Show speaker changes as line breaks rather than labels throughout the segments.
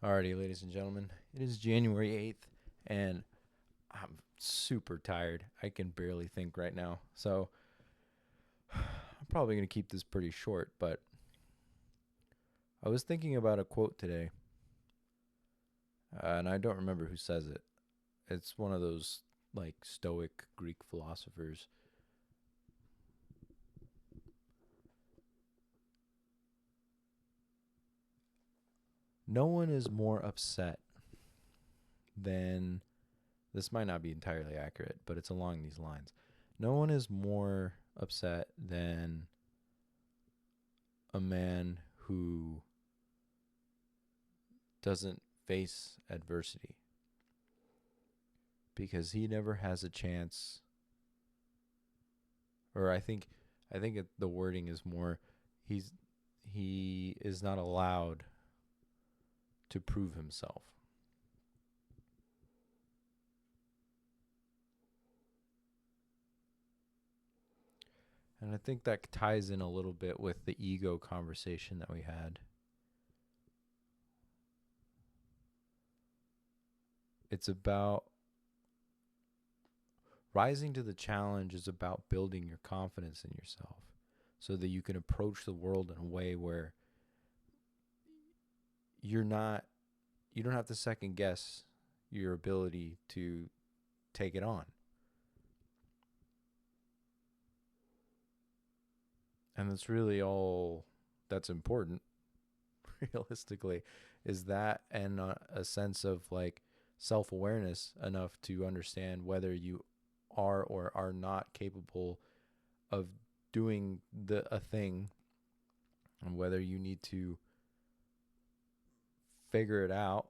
Alrighty, ladies and gentlemen, it is January 8th, and I'm super tired. I can barely think right now. So I'm probably going to keep this pretty short, but I was thinking about a quote today, and I don't remember who says it. It's one of those like Stoic Greek philosophers. No one is more upset than this might not be entirely accurate, but it's along these lines. No one is more upset than a man who doesn't face adversity because he never has a chance, or I think the wording is more he's he is not allowed to prove himself. And I think that ties in a little bit with the ego conversation that we had. It's about rising to the challenge, is about building your confidence in yourself so that you can approach the world in a way where you're not you don't have to second guess your ability to take it on. And that's really all that's important realistically, is that, and a sense of like self-awareness enough to understand whether you are or are not capable of doing the a thing, and whether you need to figure it out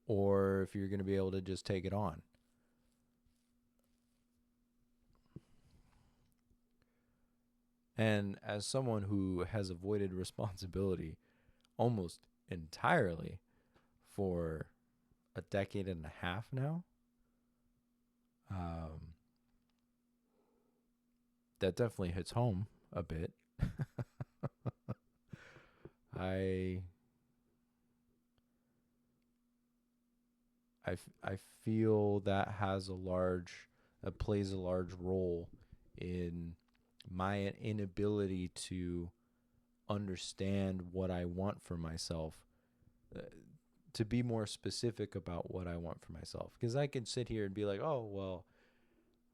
or if you're going to be able to just take it on. And as someone who has avoided responsibility almost entirely for a decade and a half now, um, that definitely hits home a bit. I I feel that has a large plays a large role in my inability to understand what I want for myself, uh, to be more specific about what I want for myself. Because I can sit here and be like, oh, well,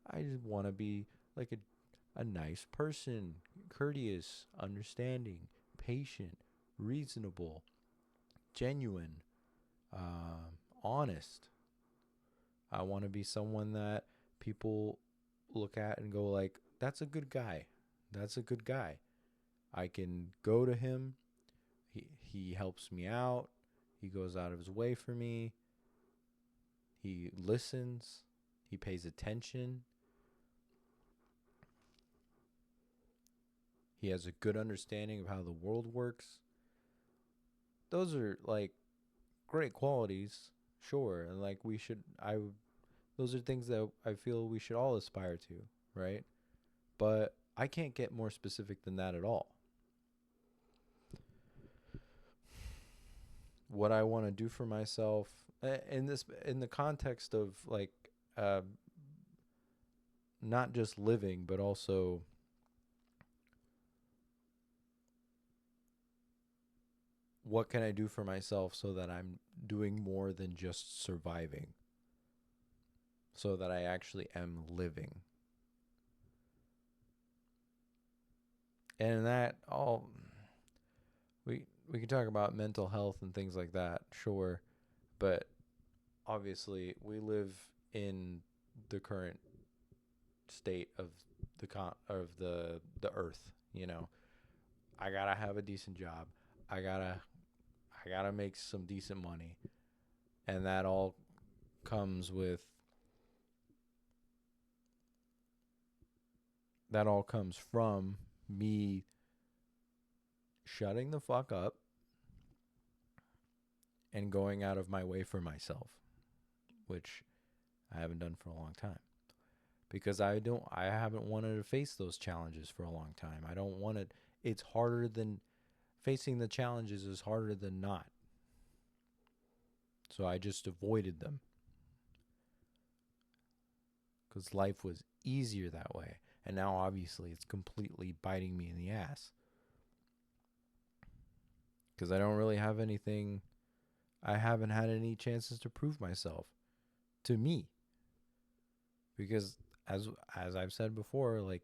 I just want to be like a nice person, courteous, understanding, patient, reasonable, genuine, honest. I want to be someone that people look at and go like, that's a good guy. That's a good guy. I can go to him. He helps me out. He goes out of his way for me. He listens. He pays attention. He has a good understanding of how the world works. Those are like great qualities, sure. And like those are things that I feel we should all aspire to, right? But I can't get more specific than that at all. What I want to do for myself, in the context of like uh, not just living, but also what can I do for myself so that I'm doing more than just surviving, so that I actually am living. And that all we can talk about mental health and things like that, sure, but obviously we live in the current state of the earth, you know. I got to have a decent job. I got to I got to make some decent money, and that all comes with that all comes from me shutting the fuck up and going out of my way for myself, which I haven't done for a long time. Because I haven't wanted to face those challenges for a long time. I don't want it. It's harder than facing the challenges is harder than not. So I just avoided them because life was easier that way. And now, obviously, it's completely biting me in the ass because I don't really have anything. I haven't had any chances to prove myself to me because, as I've said before, like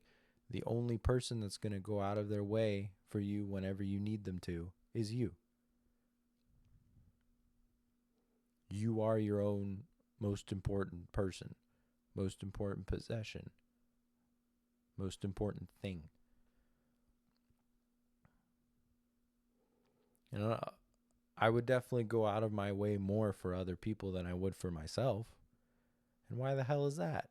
the only person that's going to go out of their way for you whenever you need them to is you. You are your own most important person, most important possession, most important thing. You know, I would definitely go out of my way more for other people than I would for myself. And why the hell is that?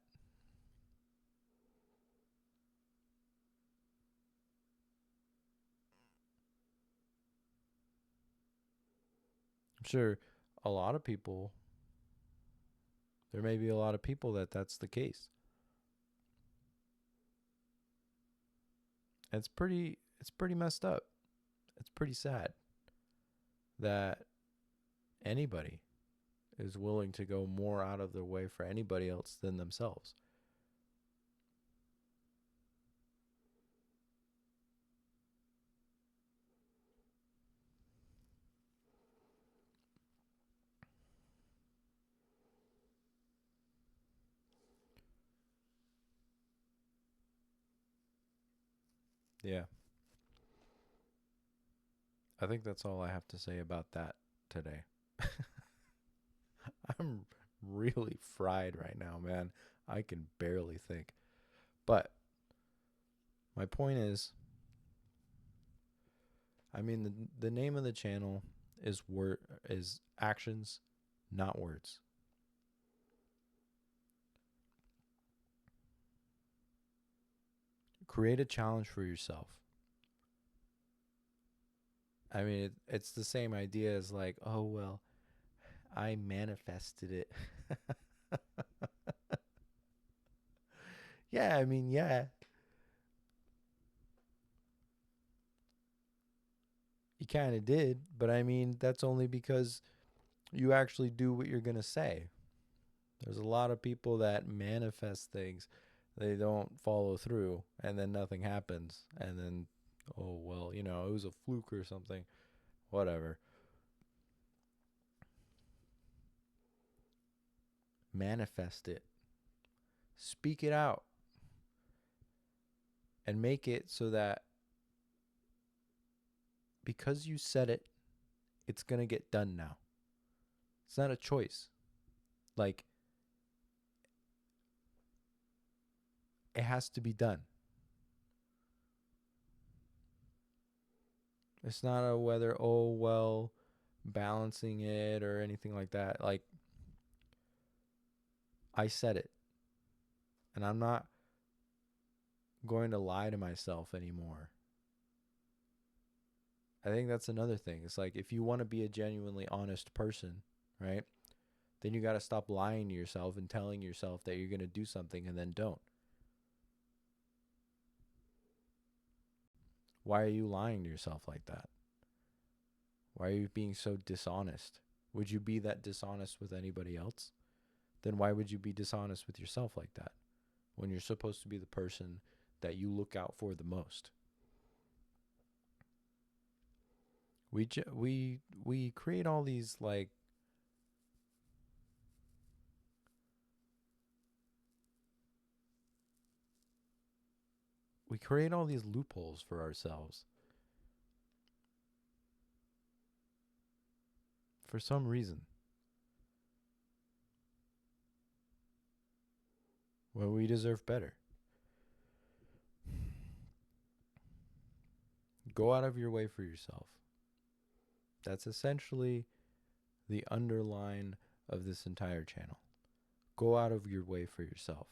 I'm sure a lot of people, there may be a lot of people that's the case. It's pretty messed up. It's pretty sad that anybody is willing to go more out of their way for anybody else than themselves. Yeah. I think that's all I have to say about that today. I'm really fried right now, man. I can barely think. But my point is, I mean, the name of the channel is actions, not words. Create a challenge for yourself. I mean, it's the same idea as like, oh well, I manifested it. Yeah, I mean, yeah, you kind of did, but I mean, that's only because you actually do what you're gonna say. There's a lot of people that manifest things, they don't follow through, and then nothing happens, and then, oh well, it was a fluke or something, whatever. Manifest it, speak it out, and make it so that because you said it, it's gonna get done now. It's not a choice. Like, it has to be done. It's not a whether, oh well, balancing it or anything like that. Like, I said it, and I'm not going to lie to myself anymore. I think that's another thing. It's like, if you want to be a genuinely honest person, right? Then you got to stop lying to yourself and telling yourself that you're going to do something and then don't. Why are you lying to yourself like that? Why are you being so dishonest? Would you be that dishonest with anybody else? Then why would you be dishonest with yourself like that when you're supposed to be the person that you look out for the most? We create all these, like, we create all these loopholes for ourselves for some reason. Well, we deserve better. Go out of your way for yourself. That's essentially the underline of this entire channel. Go out of your way for yourself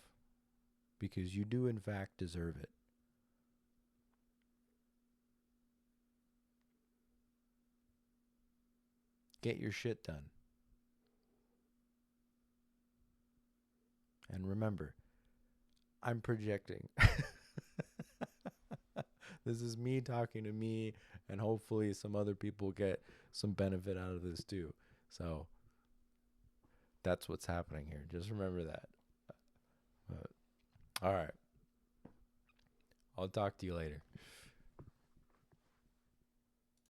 because you do, in fact, deserve it. Get your shit done. And remember, I'm projecting. This is me talking to me, and hopefully some other people get some benefit out of this too. So That's what's happening here. Just remember that. All right. I'll talk to you later.